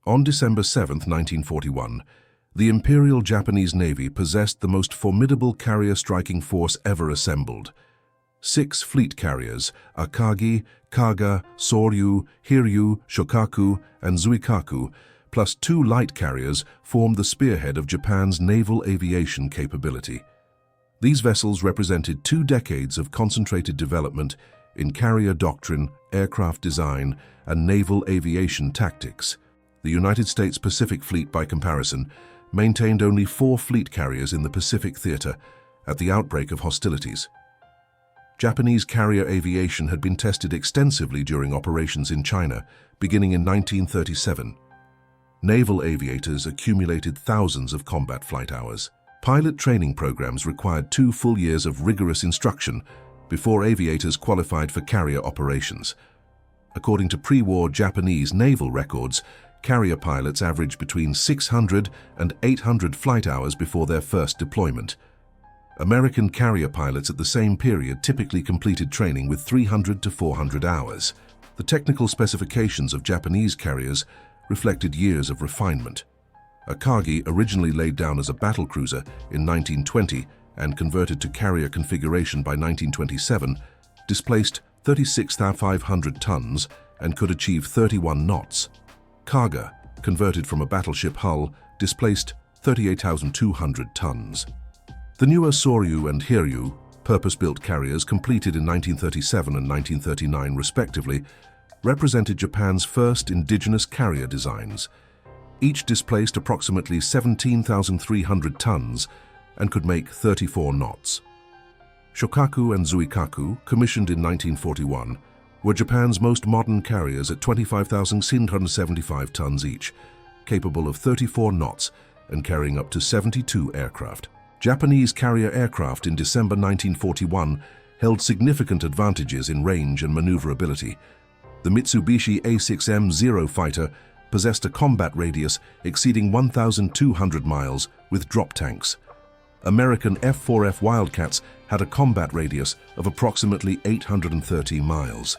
On December 7, 1941, the Imperial Japanese Navy possessed the most formidable carrier-striking force ever assembled. 6 fleet carriers, Akagi, Kaga, Soryu, Hiryu, Shokaku, and Zuikaku, plus 2 light carriers formed the spearhead of Japan's naval aviation capability. These vessels represented 2 decades of concentrated development in carrier doctrine, aircraft design, and naval aviation tactics. The United States Pacific Fleet, by comparison, maintained only 4 fleet carriers in the Pacific theater at the outbreak of hostilities. Japanese carrier aviation had been tested extensively during operations in China, beginning in 1937. Naval aviators accumulated thousands of combat flight hours. Pilot training programs required 2 full years of rigorous instruction before aviators qualified for carrier operations. According to pre-war Japanese naval records, carrier pilots averaged between 600 and 800 flight hours before their first deployment. American carrier pilots at the same period typically completed training with 300 to 400 hours. The technical specifications of Japanese carriers reflected years of refinement. Akagi, originally laid down as a battlecruiser in 1920 and converted to carrier configuration by 1927, displaced 36,500 tons and could achieve 31 knots. Kaga, converted from a battleship hull, displaced 38,200 tons. The newer Soryu and Hiryu, purpose-built carriers completed in 1937 and 1939 respectively, represented Japan's first indigenous carrier designs. Each displaced approximately 17,300 tons and could make 34 knots. Shokaku and Zuikaku, commissioned in 1941, were Japan's most modern carriers at 25,675 tons each, capable of 34 knots and carrying up to 72 aircraft. Japanese carrier aircraft in December 1941 held significant advantages in range and maneuverability. The Mitsubishi A6M-0 fighter possessed a combat radius exceeding 1,200 miles with drop tanks. American F-4F Wildcats had a combat radius of approximately 830 miles.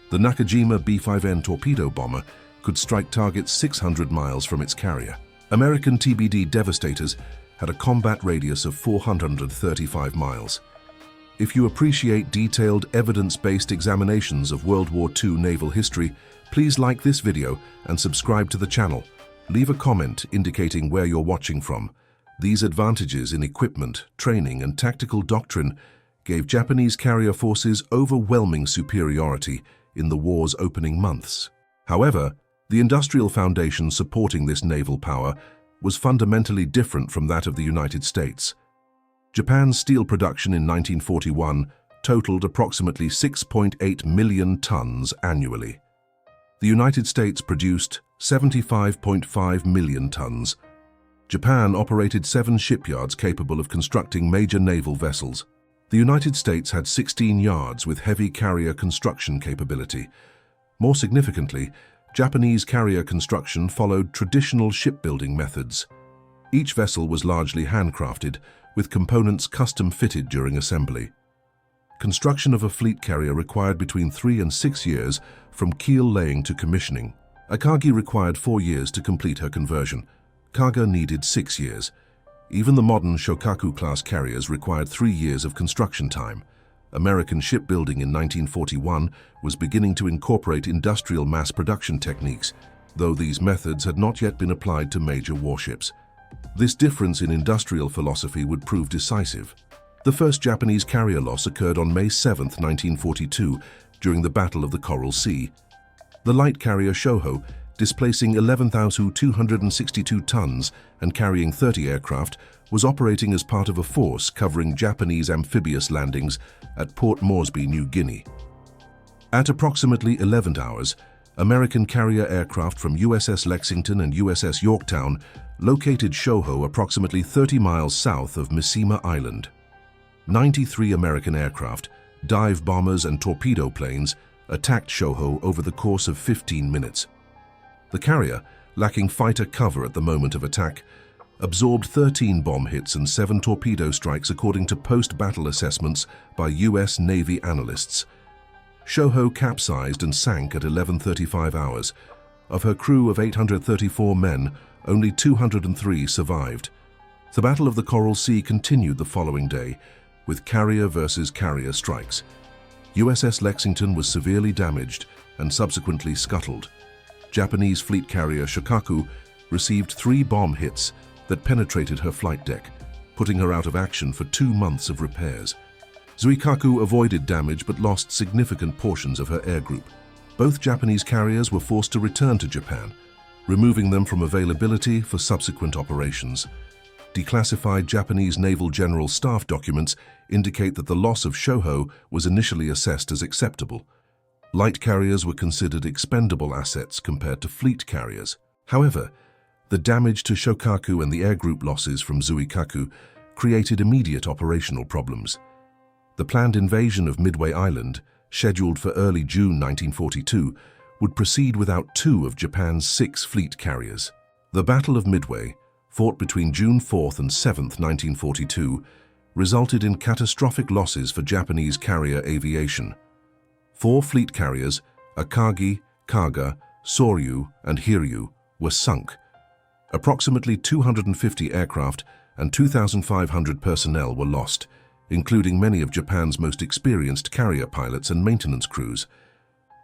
The Nakajima B-5N torpedo bomber could strike targets 600 miles from its carrier. American TBD Devastators had a combat radius of 435 miles. If you appreciate detailed, evidence-based examinations of World War II naval history, please like this video and subscribe to the channel. Leave a comment indicating where you're watching from. These advantages in equipment, training, and tactical doctrine gave Japanese carrier forces overwhelming superiority in the war's opening months. However, the industrial foundation supporting this naval power was fundamentally different from that of the United States. Japan's steel production in 1941 totaled approximately 6.8 million tons annually. The United States produced 75.5 million tons. Japan operated 7 shipyards capable of constructing major naval vessels. The United States had 16 yards with heavy carrier construction capability. More significantly, Japanese carrier construction followed traditional shipbuilding methods. Each vessel was largely handcrafted, with components custom-fitted during assembly. Construction of a fleet carrier required between 3 and 6 years from keel laying to commissioning. Akagi required 4 years to complete her conversion. Kaga needed 6 years. Even the modern Shokaku-class carriers required 3 years of construction time. American shipbuilding in 1941 was beginning to incorporate industrial mass production techniques, though these methods had not yet been applied to major warships. This difference in industrial philosophy would prove decisive. The first Japanese carrier loss occurred on May 7, 1942, during the Battle of the Coral Sea. The light carrier Shoho, displacing 11,262 tons and carrying 30 aircraft, was operating as part of a force covering Japanese amphibious landings at Port Moresby, New Guinea. At approximately 11 hours, American carrier aircraft from USS Lexington and USS Yorktown located Shoho approximately 30 miles south of Mishima Island. 93 American aircraft, dive bombers and torpedo planes attacked Shoho over the course of 15 minutes. The carrier, lacking fighter cover at the moment of attack, absorbed 13 bomb hits and 7 torpedo strikes according to post-battle assessments by U.S. Navy analysts. Shoho capsized and sank at 11:35 hours, Of her crew of 834 men, only 203 survived. The Battle of the Coral Sea continued the following day, with carrier versus carrier strikes. USS Lexington was severely damaged and subsequently scuttled. Japanese fleet carrier Shokaku received 3 bomb hits that penetrated her flight deck, putting her out of action for 2 months of repairs. Zuikaku avoided damage but lost significant portions of her air group. Both Japanese carriers were forced to return to Japan, removing them from availability for subsequent operations. Declassified Japanese Naval General Staff documents indicate that the loss of Shoho was initially assessed as acceptable. Light carriers were considered expendable assets compared to fleet carriers. However, the damage to Shokaku and the air group losses from Zuikaku created immediate operational problems. The planned invasion of Midway Island, scheduled for early June 1942, would proceed without 2 of Japan's 6 fleet carriers. The Battle of Midway, fought between June 4th and 7th, 1942, resulted in catastrophic losses for Japanese carrier aviation. 4 fleet carriers, Akagi, Kaga, Soryu, and Hiryu, were sunk. Approximately 250 aircraft and 2,500 personnel were lost, including many of Japan's most experienced carrier pilots and maintenance crews.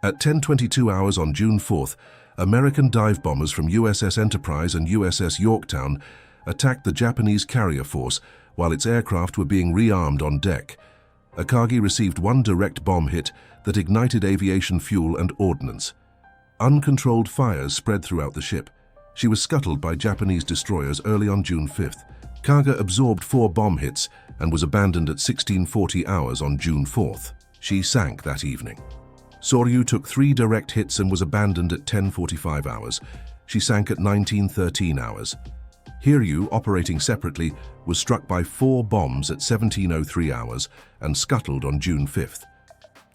At 10:22 hours on June 4th, American dive bombers from USS Enterprise and USS Yorktown attacked the Japanese carrier force while its aircraft were being rearmed on deck. Akagi received 1 direct bomb hit that ignited aviation fuel and ordnance. Uncontrolled fires spread throughout the ship. She was scuttled by Japanese destroyers early on June 5th. Kaga absorbed 4 bomb hits and was abandoned at 16:40 hours on June 4th. She sank that evening. Soryu took 3 direct hits and was abandoned at 10:45 hours. She sank at 19:13 hours. Hiryu, operating separately, was struck by 4 bombs at 17:03 hours and scuttled on June 5th.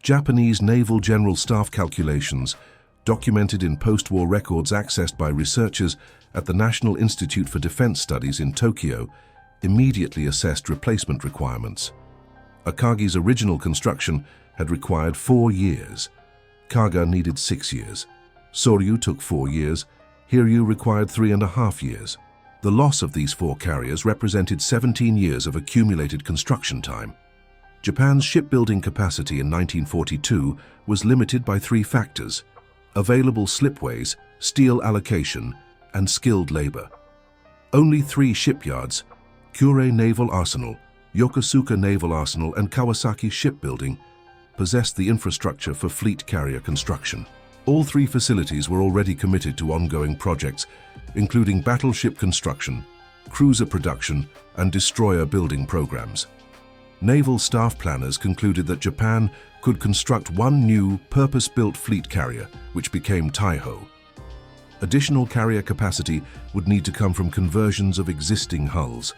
Japanese Naval General Staff calculations, documented in post-war records accessed by researchers at the National Institute for Defense Studies in Tokyo, immediately assessed replacement requirements. Akagi's original construction had required 4 years. Kaga needed 6 years. Soryu took 4 years. Hiryu required 3.5 years. The loss of these 4 carriers represented 17 years of accumulated construction time. Japan's shipbuilding capacity in 1942 was limited by 3 factors: available slipways, steel allocation, and skilled labor. Only 3 shipyards, Kure Naval Arsenal, Yokosuka Naval Arsenal, and Kawasaki Shipbuilding, possessed the infrastructure for fleet carrier construction. All 3 facilities were already committed to ongoing projects, including battleship construction, cruiser production, and destroyer building programs. Naval staff planners concluded that Japan could construct 1 new, purpose-built fleet carrier, which became Taiho. Additional carrier capacity would need to come from conversions of existing hulls,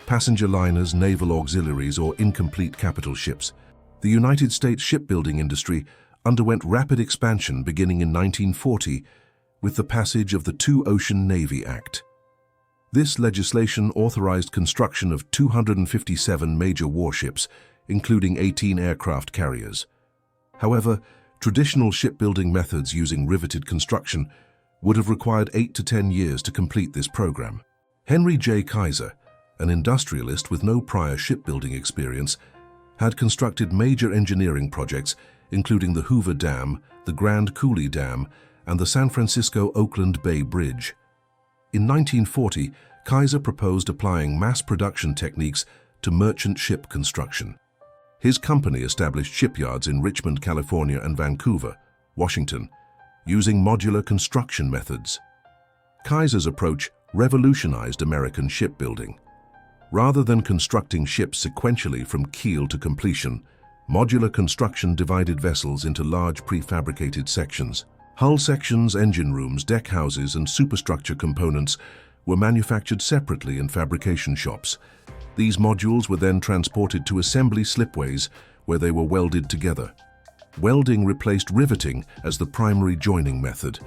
passenger liners, naval auxiliaries, or incomplete capital ships. The United States shipbuilding industry underwent rapid expansion beginning in 1940 with the passage of the Two-Ocean Navy Act. This legislation authorized construction of 257 major warships, including 18 aircraft carriers. However, traditional shipbuilding methods using riveted construction would have required 8 to 10 years to complete this program. Henry J. Kaiser, an industrialist with no prior shipbuilding experience, had constructed major engineering projects including the Hoover Dam, the Grand Coulee Dam, and the San Francisco-Oakland Bay Bridge. In 1940, Kaiser proposed applying mass production techniques to merchant ship construction. His company established shipyards in Richmond, California, and Vancouver, Washington, using modular construction methods. Kaiser's approach revolutionized American shipbuilding. Rather than constructing ships sequentially from keel to completion, modular construction divided vessels into large prefabricated sections. Hull sections, engine rooms, deck houses, and superstructure components were manufactured separately in fabrication shops. These modules were then transported to assembly slipways where they were welded together. Welding replaced riveting as the primary joining method.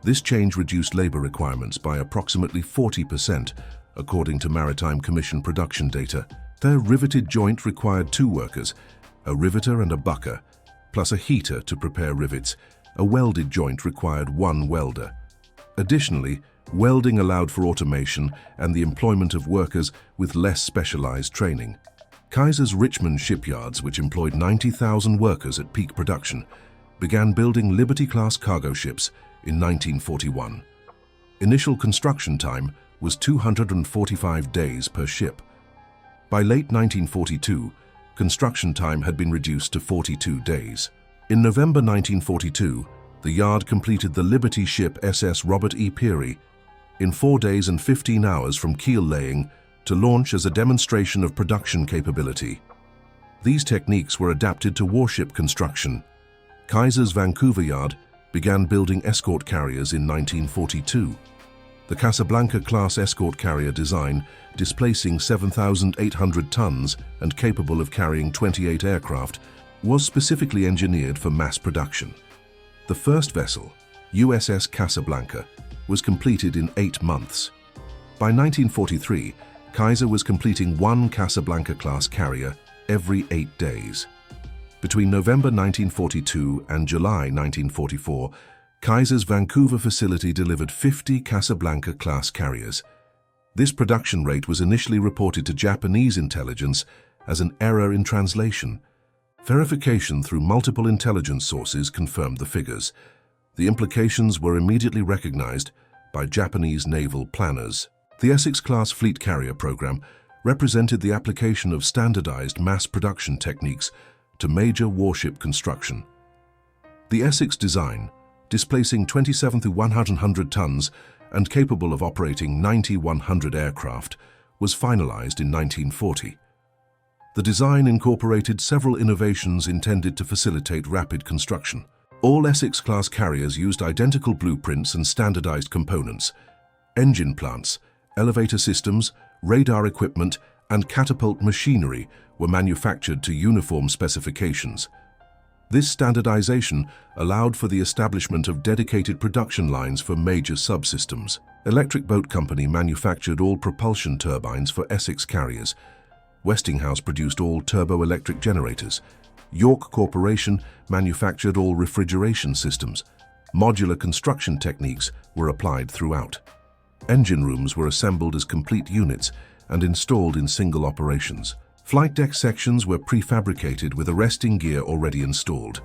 This change reduced labor requirements by approximately 40%, according to Maritime Commission production data. Their riveted joint required 2 workers, a riveter and a bucker, plus a heater to prepare rivets, a welded joint required one welder. Additionally, welding allowed for automation and the employment of workers with less specialized training. Kaiser's Richmond shipyards, which employed 90,000 workers at peak production, began building Liberty-class cargo ships in 1941. Initial construction time was 245 days per ship. By late 1942, construction time had been reduced to 42 days. In November 1942, the yard completed the Liberty ship SS Robert E. Peary in 4 days and 15 hours from keel laying to launch as a demonstration of production capability. These techniques were adapted to warship construction. Kaiser's Vancouver yard began building escort carriers in 1942. The Casablanca-class escort carrier design, displacing 7,800 tons and capable of carrying 28 aircraft, was specifically engineered for mass production. The first vessel, USS Casablanca, was completed in 8 months. By 1943, Kaiser was completing one Casablanca-class carrier every 8 days. Between November 1942 and July 1944, Kaiser's Vancouver facility delivered 50 Casablanca-class carriers. This production rate was initially reported to Japanese intelligence as an error in translation. Verification through multiple intelligence sources confirmed the figures. The implications were immediately recognized by Japanese naval planners. The Essex-class fleet carrier program represented the application of standardized mass production techniques to major warship construction. The Essex design, displacing 27 to 100 tons and capable of operating 90-100 aircraft, was finalized in 1940. The design incorporated several innovations intended to facilitate rapid construction. All Essex-class carriers used identical blueprints and standardized components. Engine plants, elevator systems, radar equipment, and catapult machinery were manufactured to uniform specifications. This standardization allowed for the establishment of dedicated production lines for major subsystems. Electric Boat Company manufactured all propulsion turbines for Essex carriers. Westinghouse produced all turbo-electric generators. York Corporation manufactured all refrigeration systems. Modular construction techniques were applied throughout. Engine rooms were assembled as complete units and installed in single operations. Flight deck sections were prefabricated with arresting gear already installed.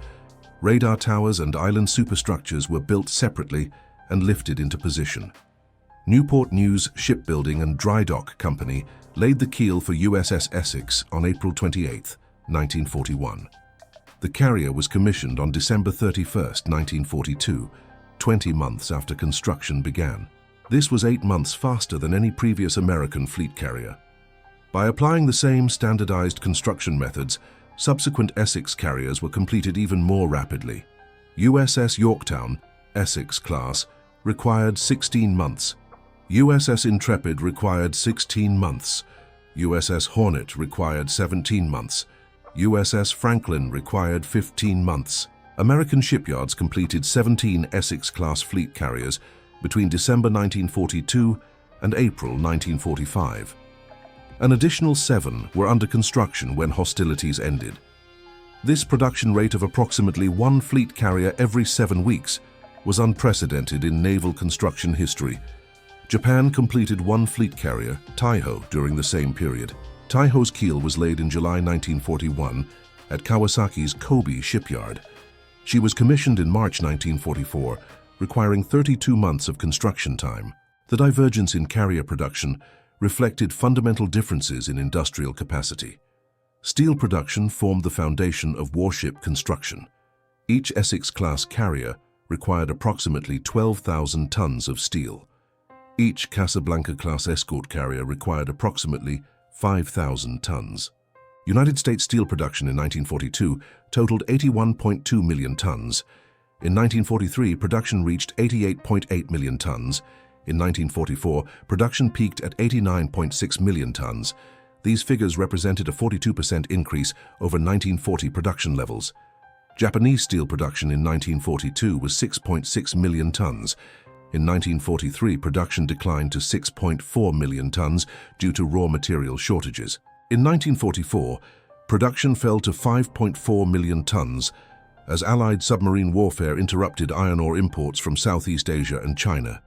Radar towers and island superstructures were built separately and lifted into position. Newport News Shipbuilding and Dry Dock Company laid the keel for USS Essex on April 28, 1941. The carrier was commissioned on December 31, 1942, 20 months after construction began. This was 8 months faster than any previous American fleet carrier. By applying the same standardized construction methods, subsequent Essex carriers were completed even more rapidly. USS Yorktown, Essex class, required 16 months. USS Intrepid required 16 months. USS Hornet required 17 months. USS Franklin required 15 months. American shipyards completed 17 Essex-class fleet carriers between December 1942 and April 1945. An additional 7 were under construction when hostilities ended. This production rate of approximately 1 fleet carrier every 7 weeks was unprecedented in naval construction history. Japan completed 1 fleet carrier, Taiho, during the same period. Taiho's keel was laid in July 1941 at Kawasaki's Kobe shipyard. She was commissioned in March 1944, requiring 32 months of construction time. The divergence in carrier production reflected fundamental differences in industrial capacity. Steel production formed the foundation of warship construction. Each Essex-class carrier required approximately 12,000 tons of steel. Each Casablanca-class escort carrier required approximately 5,000 tons. United States steel production in 1942 totaled 81.2 million tons. In 1943, production reached 88.8 million tons. In 1944, production peaked at 89.6 million tons. These figures represented a 42% increase over 1940 production levels. Japanese steel production in 1942 was 6.6 million tons. In 1943, production declined to 6.4 million tons due to raw material shortages. In 1944, production fell to 5.4 million tons, as Allied submarine warfare interrupted iron ore imports from Southeast Asia and China.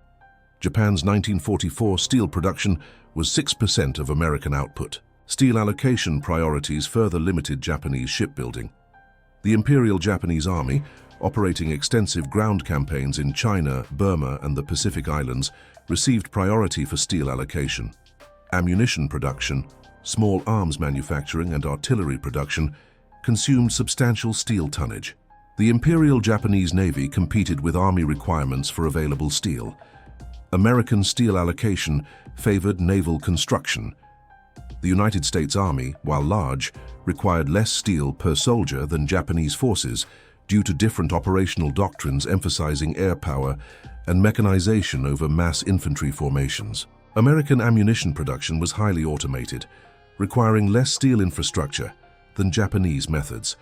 Japan's 1944 steel production was 6% of American output. Steel allocation priorities further limited Japanese shipbuilding. The Imperial Japanese Army, operating extensive ground campaigns in China, Burma, and the Pacific Islands, received priority for steel allocation. Ammunition production, small arms manufacturing, and artillery production consumed substantial steel tonnage. The Imperial Japanese Navy competed with Army requirements for available steel. American steel allocation favored naval construction. The United States Army, while large, required less steel per soldier than Japanese forces due to different operational doctrines emphasizing air power and mechanization over mass infantry formations. American ammunition production was highly automated, requiring less steel infrastructure than Japanese methods.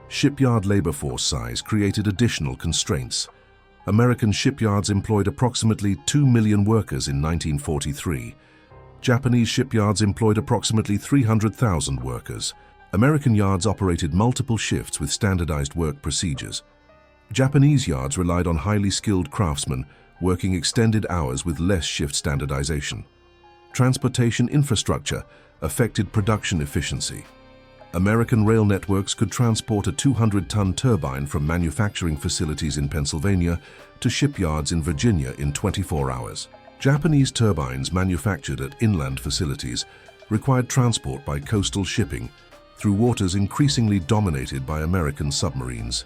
Shipyard labor force size created additional constraints. American shipyards employed approximately 2 million workers in 1943. Japanese shipyards employed approximately 300,000 workers. American yards operated multiple shifts with standardized work procedures. Japanese yards relied on highly skilled craftsmen working extended hours with less shift standardization. Transportation infrastructure affected production efficiency. American rail networks could transport a 200-ton turbine from manufacturing facilities in Pennsylvania to shipyards in Virginia in 24 hours. Japanese turbines manufactured at inland facilities required transport by coastal shipping through waters increasingly dominated by American submarines.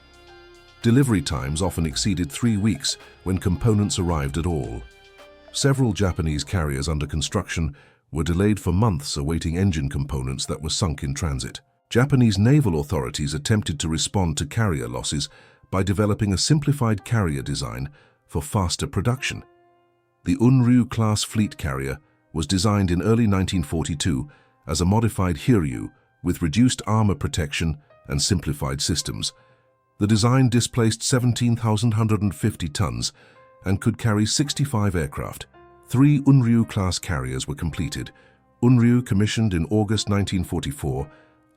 Delivery times often exceeded 3 weeks when components arrived at all. Several Japanese carriers under construction were delayed for months awaiting engine components that were sunk in transit. Japanese naval authorities attempted to respond to carrier losses by developing a simplified carrier design for faster production. The Unryu-class fleet carrier was designed in early 1942 as a modified Hiryu with reduced armor protection and simplified systems. The design displaced 17,150 tons and could carry 65 aircraft. 3 Unryu-class carriers were completed. Unryu, commissioned in August 1944,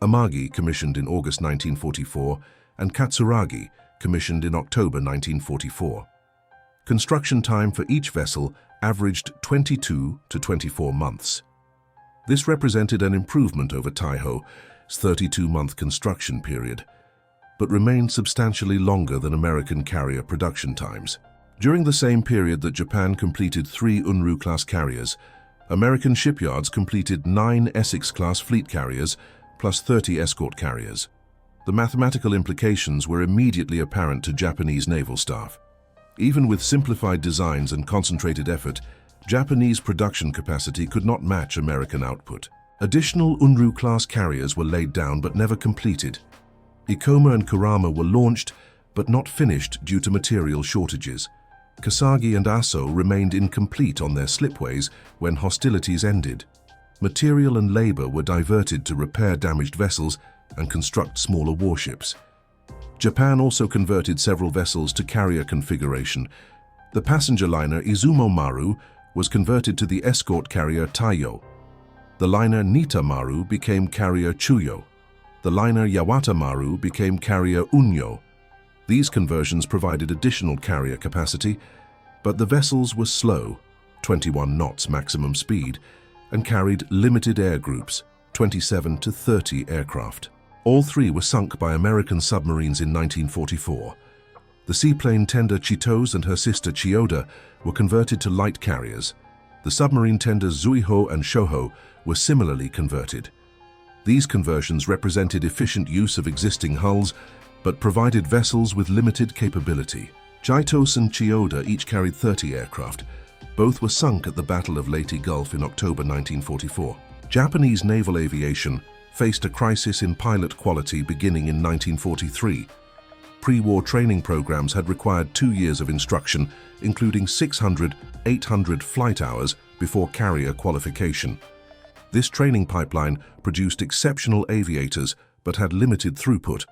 Akagi, commissioned in August 1944, and Katsuragi, commissioned in October 1944. Construction time for each vessel averaged 22 to 24 months. This represented an improvement over Taiho's 32-month construction period, but remained substantially longer than American carrier production times. During the same period that Japan completed 3 Unryu-class carriers, American shipyards completed 9 Essex-class fleet carriers plus 30 escort carriers. The mathematical implications were immediately apparent to Japanese naval staff. Even with simplified designs and concentrated effort, Japanese production capacity could not match American output. Additional Unryu-class carriers were laid down but never completed. Ikoma and Kurama were launched but not finished due to material shortages. Kasagi and Aso remained incomplete on their slipways when hostilities ended. Material and labor were diverted to repair damaged vessels and construct smaller warships. Japan also converted several vessels to carrier configuration. The passenger liner Izumo Maru was converted to the escort carrier Taiyo. The liner Nita Maru became carrier Chuyo. The liner Yawata Maru became carrier Unyo. These conversions provided additional carrier capacity, but the vessels were slow, 21 knots maximum speed, and carried limited air groups, 27 to 30 aircraft. All 3 were sunk by American submarines in 1944. The seaplane tender Chitose and her sister Chiyoda were converted to light carriers. The submarine tenders Zuiho and Shoho were similarly converted. These conversions represented efficient use of existing hulls, but provided vessels with limited capability. Chitose and Chiyoda each carried 30 aircraft. Both were sunk at the Battle of Leyte Gulf in October 1944. Japanese naval aviation faced a crisis in pilot quality beginning in 1943. Pre-war training programs had required 2 years of instruction, including 800 flight hours before carrier qualification. This training pipeline produced exceptional aviators but had limited throughput.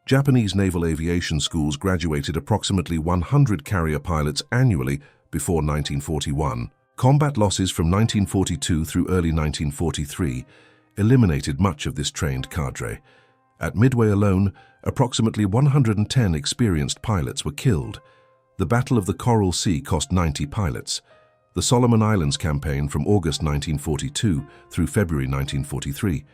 Japanese naval aviation schools graduated approximately 100 carrier pilots annually before 1941. Combat losses from 1942 through early 1943 eliminated much of this trained cadre, At Midway alone, approximately 110 experienced pilots were killed. The Battle of the Coral Sea cost 90 pilots. The Solomon Islands campaign from August 1942 through February 1943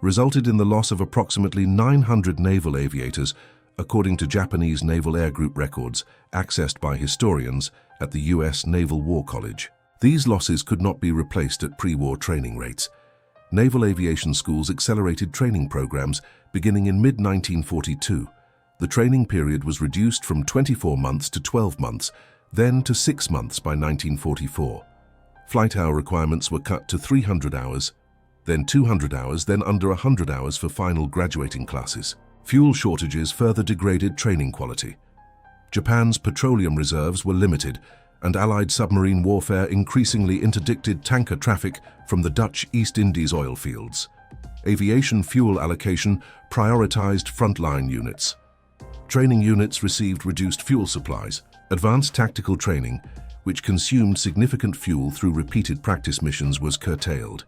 resulted in the loss of approximately 900 naval aviators, according to Japanese Naval Air Group records accessed by historians at the U.S. Naval War College. These losses could not be replaced at pre-war training rates. Naval aviation schools accelerated training programs beginning in mid-1942. The training period was reduced from 24 months to 12 months, then to 6 months by 1944. Flight hour requirements were cut to 300 hours, then 200 hours, then under 100 hours for final graduating classes. Fuel shortages further degraded training quality. Japan's petroleum reserves were limited, and Allied submarine warfare increasingly interdicted tanker traffic from the Dutch East Indies oil fields. Aviation fuel allocation prioritized frontline units. Training units received reduced fuel supplies. Advanced tactical training, which consumed significant fuel through repeated practice missions, was curtailed.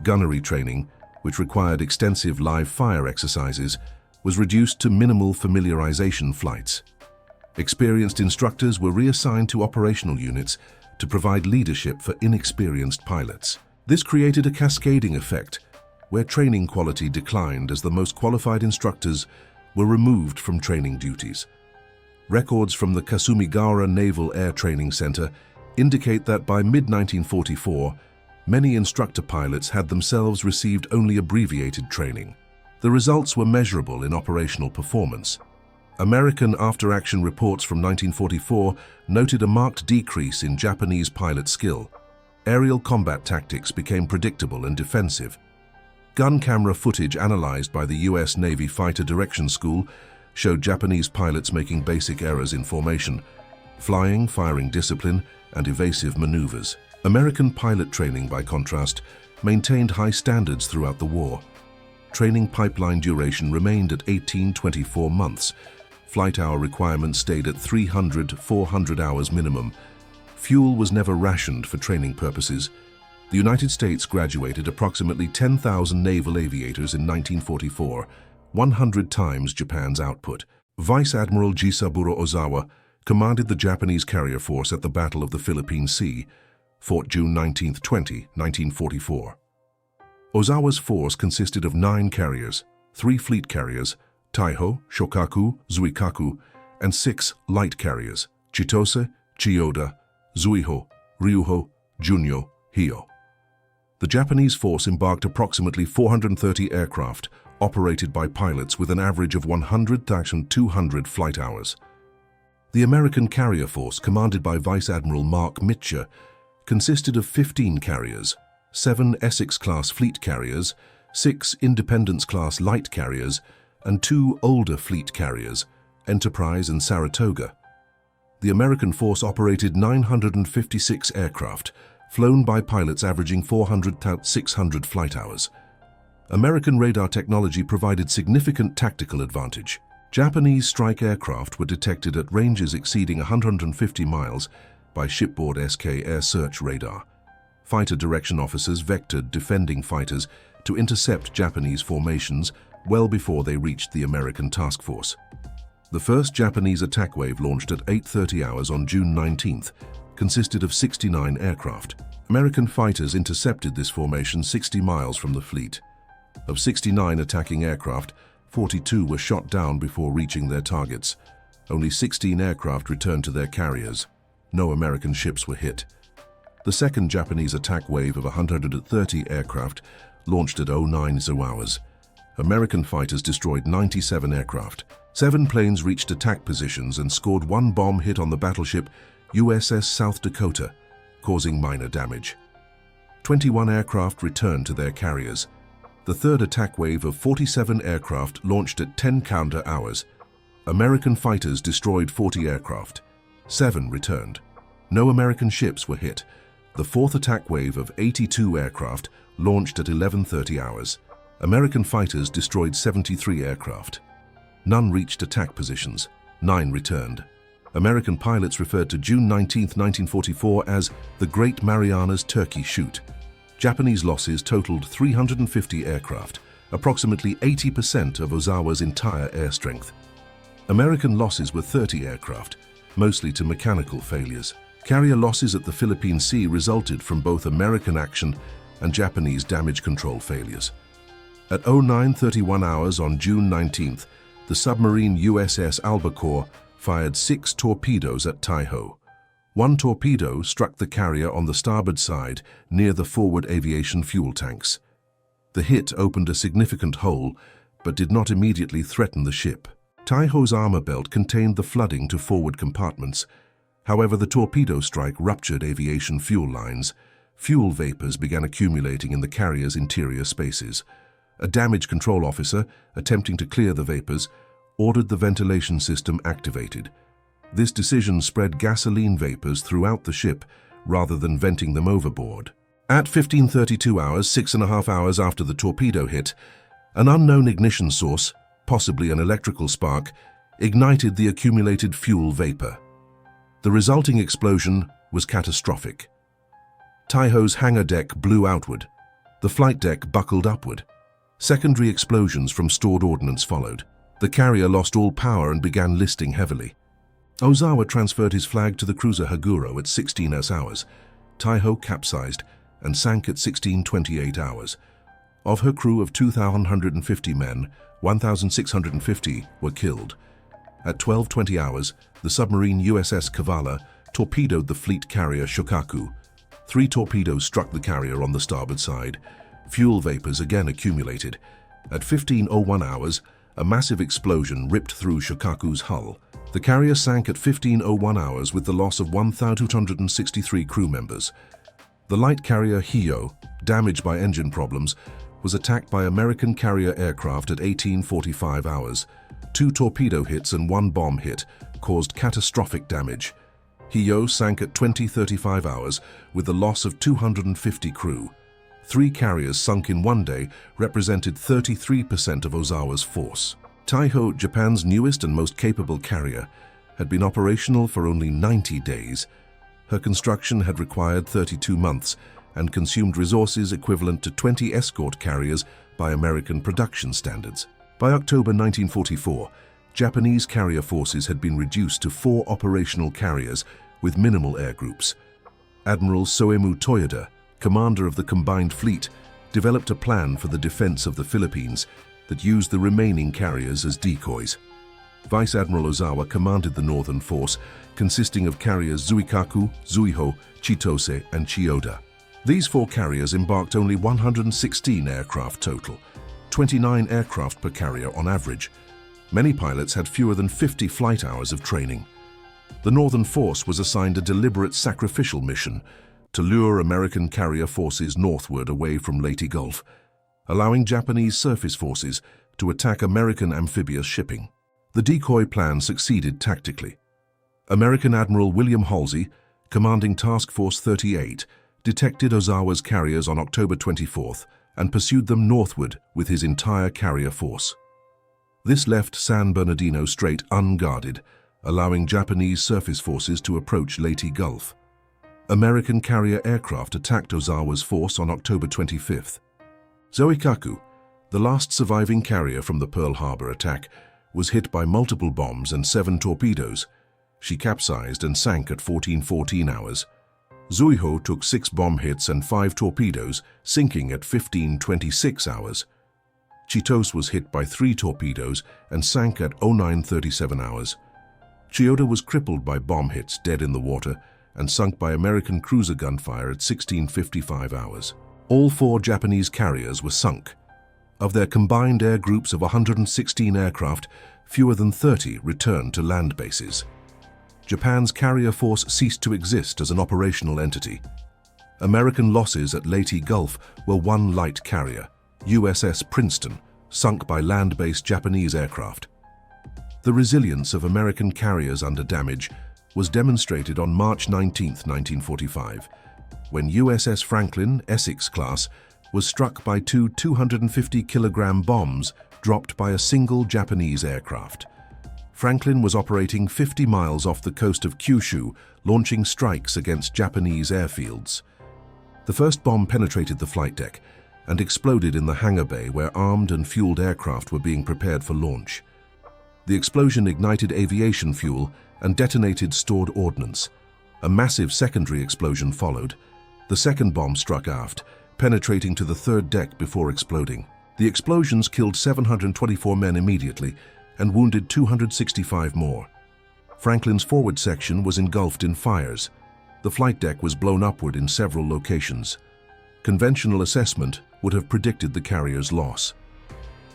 Gunnery training, which required extensive live fire exercises, was reduced to minimal familiarization flights. Experienced instructors were reassigned to operational units to provide leadership for inexperienced pilots. This created a cascading effect, where training quality declined as the most qualified instructors were removed from training duties. Records from the Kasumigaura Naval Air Training Center indicate that by mid-1944, many instructor pilots had themselves received only abbreviated training. The results were measurable in operational performance. American after-action reports from 1944 noted a marked decrease in Japanese pilot skill. Aerial combat tactics became predictable and defensive. Gun camera footage analyzed by the U.S. Navy Fighter Direction School showed Japanese pilots making basic errors in formation, flying, firing discipline, and evasive maneuvers. American pilot training, by contrast, maintained high standards throughout the war. Training pipeline duration remained at 18-24 months. Flight hour requirements stayed at 300-400 hours minimum. Fuel was never rationed for training purposes. The United States graduated approximately 10,000 naval aviators in 1944, 100 times Japan's output. Vice Admiral Jisaburo Ozawa commanded the Japanese carrier force at the Battle of the Philippine Sea, fought June 19-20, 1944. Ozawa's force consisted of 9 carriers, 3 fleet carriers, Taiho, Shokaku, Zuikaku, and 6 light carriers, Chitose, Chiyoda, Zuiho, Ryuho, Junyo, Hio. The Japanese force embarked approximately 430 aircraft, operated by pilots with an average of 100-200 flight hours. The American carrier force, commanded by Vice Admiral Mark Mitcher, consisted of 15 carriers, 7 Essex-class fleet carriers, 6 Independence-class light carriers, and 2 older fleet carriers, Enterprise and Saratoga. The American force operated 956 aircraft, flown by pilots averaging 400-600 flight hours. American radar technology provided significant tactical advantage. Japanese strike aircraft were detected at ranges exceeding 150 miles by shipboard SK air search radar. Fighter direction officers vectored defending fighters to intercept Japanese formations well before they reached the American task force. The first Japanese attack wave, launched at 8:30 hours on June 19th, consisted of 69 aircraft. American fighters intercepted this formation 60 miles from the fleet. Of 69 attacking aircraft, 42 were shot down before reaching their targets. Only 16 aircraft returned to their carriers. No American ships were hit. The second Japanese attack wave of 130 aircraft launched at 09:00 hours. American fighters destroyed 97 aircraft. 7 planes reached attack positions and scored 1 bomb hit on the battleship USS South Dakota, causing minor damage. 21 aircraft returned to their carriers. The third attack wave of 47 aircraft launched at 10 counter hours. American fighters destroyed 40 aircraft. 7 returned. No American ships were hit. The fourth attack wave of 82 aircraft launched at 11:30 hours. American fighters destroyed 73 aircraft. None reached attack positions. 9 returned. American pilots referred to June 19, 1944 as the Great Marianas Turkey Shoot. Japanese losses totaled 350 aircraft, approximately 80% of Ozawa's entire air strength. American losses were 30 aircraft, mostly to mechanical failures. Carrier losses at the Philippine Sea resulted from both American action and Japanese damage control failures. At 09:31 hours on June 19th, the submarine USS Albacore fired 6 torpedoes at Taiho. One torpedo struck the carrier on the starboard side near the forward aviation fuel tanks. The hit opened a significant hole, but did not immediately threaten the ship. Taiho's armor belt contained the flooding to forward compartments. However, the torpedo strike ruptured aviation fuel lines. Fuel vapors began accumulating in the carrier's interior spaces. A damage control officer, attempting to clear the vapors, ordered the ventilation system activated. This decision spread gasoline vapors throughout the ship rather than venting them overboard. At 15:32 hours, 6.5 hours after the torpedo hit, an unknown ignition source, possibly an electrical spark, ignited the accumulated fuel vapor. The resulting explosion was catastrophic. Taiho's hangar deck blew outward. The flight deck buckled upward. Secondary explosions from stored ordnance followed. The carrier lost all power and began listing heavily. Ozawa transferred his flag to the cruiser Haguro at 16 hours. Taiho capsized and sank at 16:28 hours. Of her crew of 2,150 men, 1,650 were killed. At 12:20 hours, the submarine USS Kavala torpedoed the fleet carrier Shokaku. 3 torpedoes struck the carrier on the starboard side. Fuel vapors again accumulated. At 15:01 hours, a massive explosion ripped through Shokaku's hull. The carrier sank at 15:01 hours with the loss of 1,263 crew members. The light carrier Hiryu, damaged by engine problems, was attacked by American carrier aircraft at 18:45 hours. 2 torpedo hits and 1 bomb hit caused catastrophic damage. Hiryu sank at 20:35 hours with the loss of 250 crew. 3 carriers sunk in one day represented 33% of Ozawa's force. Taiho, Japan's newest and most capable carrier, had been operational for only 90 days. Her construction had required 32 months and consumed resources equivalent to 20 escort carriers by American production standards. By October 1944, Japanese carrier forces had been reduced to 4 operational carriers with minimal air groups. Admiral Soemu Toyoda, commander of the combined fleet, developed a plan for the defense of the Philippines that used the remaining carriers as decoys. Vice Admiral Ozawa commanded the northern force, consisting of carriers Zuikaku, Zuiho, Chitose, and Chiyoda. These 4 carriers embarked only 116 aircraft total, 29 aircraft per carrier on average. Many pilots had fewer than 50 flight hours of training. The northern force was assigned a deliberate sacrificial mission to lure American carrier forces northward away from Leyte Gulf, allowing Japanese surface forces to attack American amphibious shipping. The decoy plan succeeded tactically. American Admiral William Halsey, commanding Task Force 38, detected Ozawa's carriers on October 24th and pursued them northward with his entire carrier force. This left San Bernardino Strait unguarded, allowing Japanese surface forces to approach Leyte Gulf. American carrier aircraft attacked Ozawa's force on October 25th. Zuikaku, the last surviving carrier from the Pearl Harbor attack, was hit by multiple bombs and 7 torpedoes. She capsized and sank at 14:14 hours. Zuiho took 6 bomb hits and 5 torpedoes, sinking at 15:26 hours. Chitose was hit by 3 torpedoes and sank at 09:37 hours. Chiyoda was crippled by bomb hits, dead in the water, and sunk by American cruiser gunfire at 16:55 hours. All 4 Japanese carriers were sunk. Of their combined air groups of 116 aircraft, fewer than 30 returned to land bases. Japan's carrier force ceased to exist as an operational entity. American losses at Leyte Gulf were 1 light carrier, USS Princeton, sunk by land-based Japanese aircraft. The resilience of American carriers under damage was demonstrated on March 19, 1945, when USS Franklin, Essex class, was struck by 2 250-kilogram bombs dropped by a single Japanese aircraft. Franklin was operating 50 miles off the coast of Kyushu, launching strikes against Japanese airfields. The first bomb penetrated the flight deck and exploded in the hangar bay where armed and fueled aircraft were being prepared for launch. The explosion ignited aviation fuel and detonated stored ordnance. A massive secondary explosion followed. The second bomb struck aft, penetrating to the third deck before exploding. The explosions killed 724 men immediately and wounded 265 more. Franklin's forward section was engulfed in fires. The flight deck was blown upward in several locations. Conventional assessment would have predicted the carrier's loss.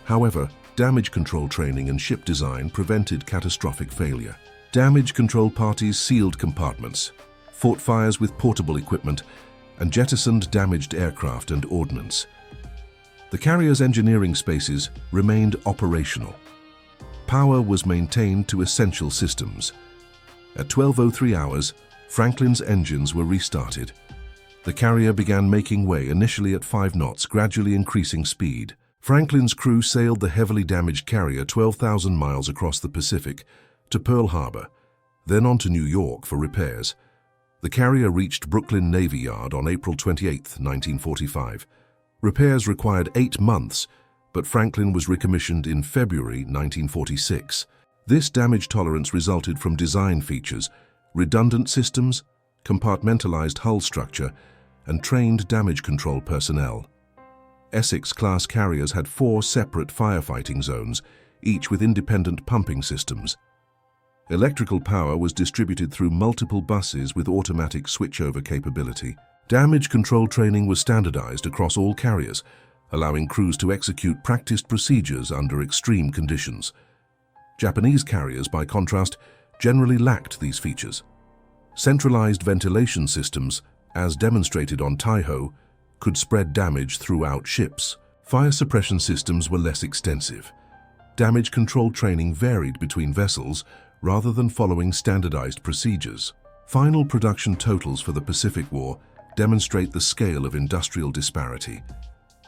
However, damage control training and ship design prevented catastrophic failure. Damage control parties sealed compartments, fought fires with portable equipment, and jettisoned damaged aircraft and ordnance. The carrier's engineering spaces remained operational. Power was maintained to essential systems. At 12:03 hours, Franklin's engines were restarted. The carrier began making way initially at 5 knots, gradually increasing speed. Franklin's crew sailed the heavily damaged carrier 12,000 miles across the Pacific to Pearl Harbor, then on to New York for repairs. The carrier reached Brooklyn Navy Yard on April 28, 1945. Repairs required 8 months, but Franklin was recommissioned in February 1946. This damage tolerance resulted from design features, redundant systems, compartmentalized hull structure, and trained damage control personnel. Essex-class carriers had 4 separate firefighting zones, each with independent pumping systems. Electrical power was distributed through multiple buses with automatic switchover capability. Damage control training was standardized across all carriers, allowing crews to execute practiced procedures under extreme conditions. Japanese carriers, by contrast, generally lacked these features. Centralized ventilation systems, as demonstrated on Taiho, could spread damage throughout ships. Fire suppression systems were less extensive. Damage control training varied between vessels rather than following standardized procedures. Final production totals for the Pacific War demonstrate the scale of industrial disparity.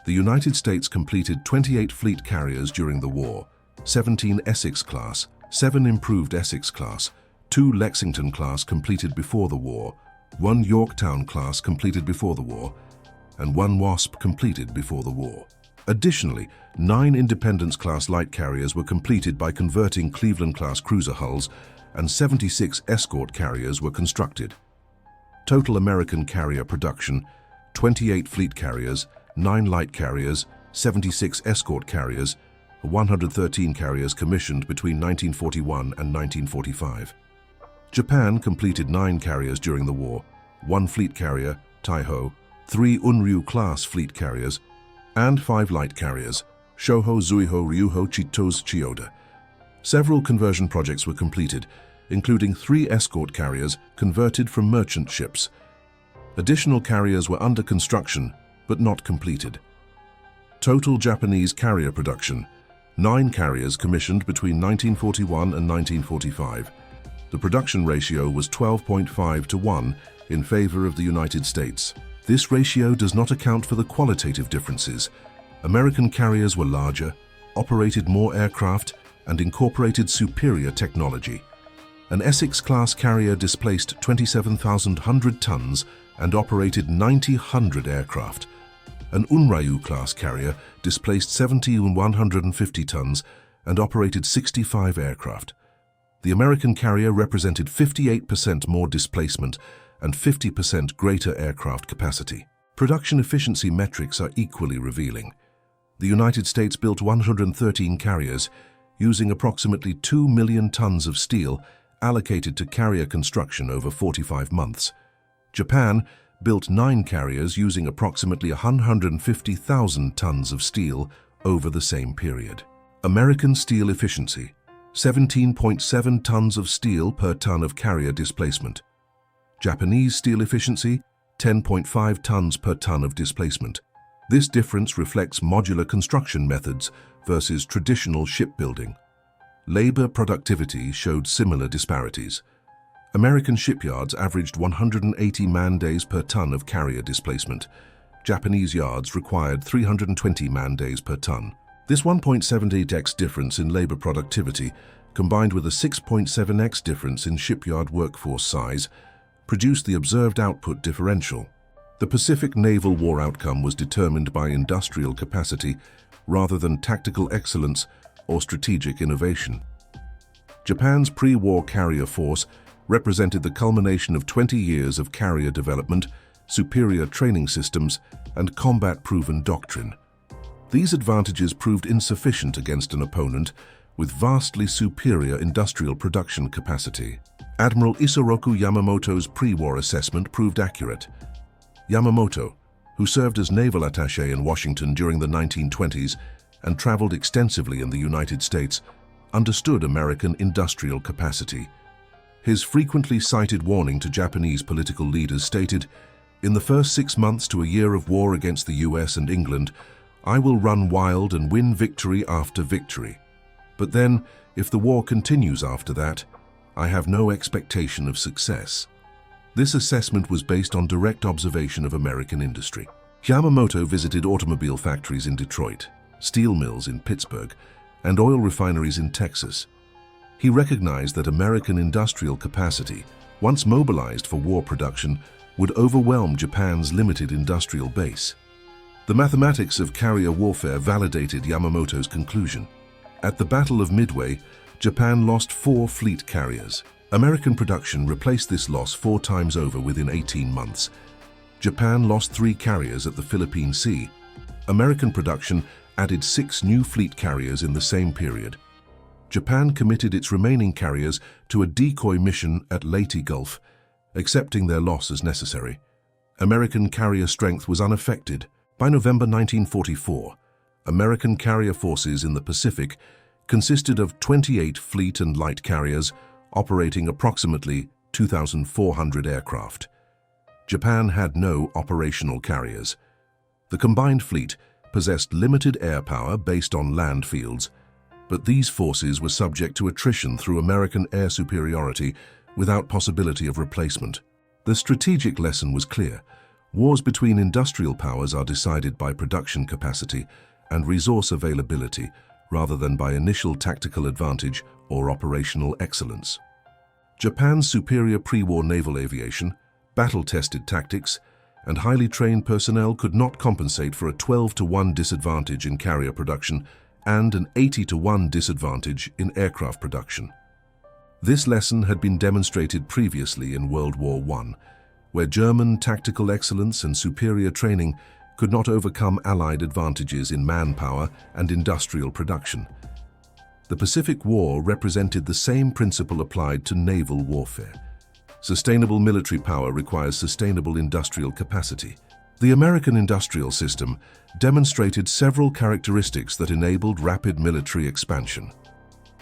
The United States completed 28 fleet carriers during the war, 17 Essex-class, 7 improved Essex-class, 2 Lexington-class completed before the war, 1 Yorktown-class completed before the war, and 1 Wasp completed before the war. Additionally, 9 Independence-class light carriers were completed by converting Cleveland-class cruiser hulls, and 76 escort carriers were constructed. Total American carrier production: 28 fleet carriers, 9 light carriers, 76 escort carriers, 113 carriers commissioned between 1941 and 1945. Japan completed 9 carriers during the war, 1 fleet carrier, Taiho, 3 Unryu-class fleet carriers, and 5 light carriers, Shoho, Zuiho, Ryuho, Chitos, Chiyoda. Several conversion projects were completed, including 3 escort carriers converted from merchant ships. Additional carriers were under construction, but not completed. Total Japanese carrier production: 9 carriers commissioned between 1941 and 1945. The production ratio was 12.5 to 1 in favor of the United States. This ratio does not account for the qualitative differences. American carriers were larger, operated more aircraft, and incorporated superior technology. An Essex-class carrier displaced 27,100 tons and operated 9,000 aircraft. An Unryu-class carrier displaced 70,150 tons and operated 65 aircraft. The American carrier represented 58% more displacement and 50% greater aircraft capacity. Production efficiency metrics are equally revealing. The United States built 113 carriers, using approximately 2 million tons of steel allocated to carrier construction over 45 months. Japan built 9 carriers using approximately 150,000 tons of steel over the same period. American steel efficiency: 17.7 tons of steel per ton of carrier displacement. Japanese steel efficiency: 10.5 tons per ton of displacement. This difference reflects modular construction methods versus traditional shipbuilding. Labor productivity showed similar disparities. American shipyards averaged 180 man-days per ton of carrier displacement. Japanese yards required 320 man-days per ton. This 1.78x difference in labor productivity, combined with a 6.7x difference in shipyard workforce size, produced the observed output differential. The Pacific Naval War outcome was determined by industrial capacity rather than tactical excellence or strategic innovation. Japan's pre-war carrier force represented the culmination of 20 years of carrier development, superior training systems, and combat-proven doctrine. These advantages proved insufficient against an opponent with vastly superior industrial production capacity. Admiral Isoroku Yamamoto's pre-war assessment proved accurate. Yamamoto, who served as naval attaché in Washington during the 1920s and traveled extensively in the United States, understood American industrial capacity. His frequently cited warning to Japanese political leaders stated, "In the first 6 months to a year of war against the US and England, I will run wild and win victory after victory. But then, if the war continues after that, I have no expectation of success." This assessment was based on direct observation of American industry. Yamamoto visited automobile factories in Detroit, steel mills in Pittsburgh, and oil refineries in Texas. He recognized that American industrial capacity, once mobilized for war production, would overwhelm Japan's limited industrial base. The mathematics of carrier warfare validated Yamamoto's conclusion. At the Battle of Midway, Japan lost 4 fleet carriers. American production replaced this loss 4 times over within 18 months. Japan lost 3 carriers at the Philippine Sea. American production added 6 new fleet carriers in the same period. Japan committed its remaining carriers to a decoy mission at Leyte Gulf, accepting their loss as necessary. American carrier strength was unaffected. By November 1944, American carrier forces in the Pacific consisted of 28 fleet and light carriers operating approximately 2,400 aircraft. Japan had no operational carriers. The combined fleet possessed limited air power based on land fields, but these forces were subject to attrition through American air superiority without possibility of replacement. The strategic lesson was clear. Wars between industrial powers are decided by production capacity and resource availability rather than by initial tactical advantage or operational excellence. Japan's superior pre-war naval aviation, battle-tested tactics, and highly trained personnel could not compensate for a 12-to-1 disadvantage in carrier production and an 80-to-1 disadvantage in aircraft production. This lesson had been demonstrated previously in World War I, where German tactical excellence and superior training could not overcome Allied advantages in manpower and industrial production. The Pacific War represented the same principle applied to naval warfare. Sustainable military power requires sustainable industrial capacity. The American industrial system demonstrated several characteristics that enabled rapid military expansion.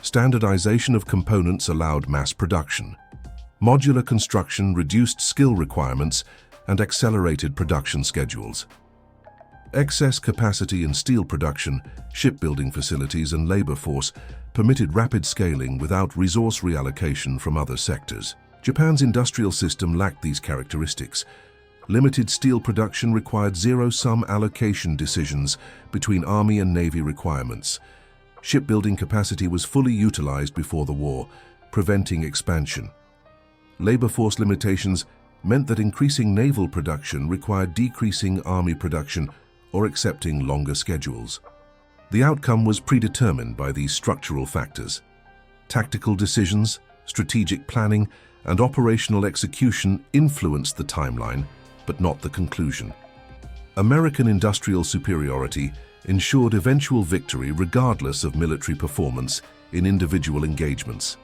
Standardization of components allowed mass production. Modular construction reduced skill requirements and accelerated production schedules. Excess capacity in steel production, shipbuilding facilities, and labor force permitted rapid scaling without resource reallocation from other sectors. Japan's industrial system lacked these characteristics. Limited steel production required zero-sum allocation decisions between Army and Navy requirements. Shipbuilding capacity was fully utilized before the war, preventing expansion. Labor force limitations meant that increasing naval production required decreasing Army production or accepting longer schedules. The outcome was predetermined by these structural factors. Tactical decisions, strategic planning, and operational execution influenced the timeline, but not the conclusion. American industrial superiority ensured eventual victory regardless of military performance in individual engagements.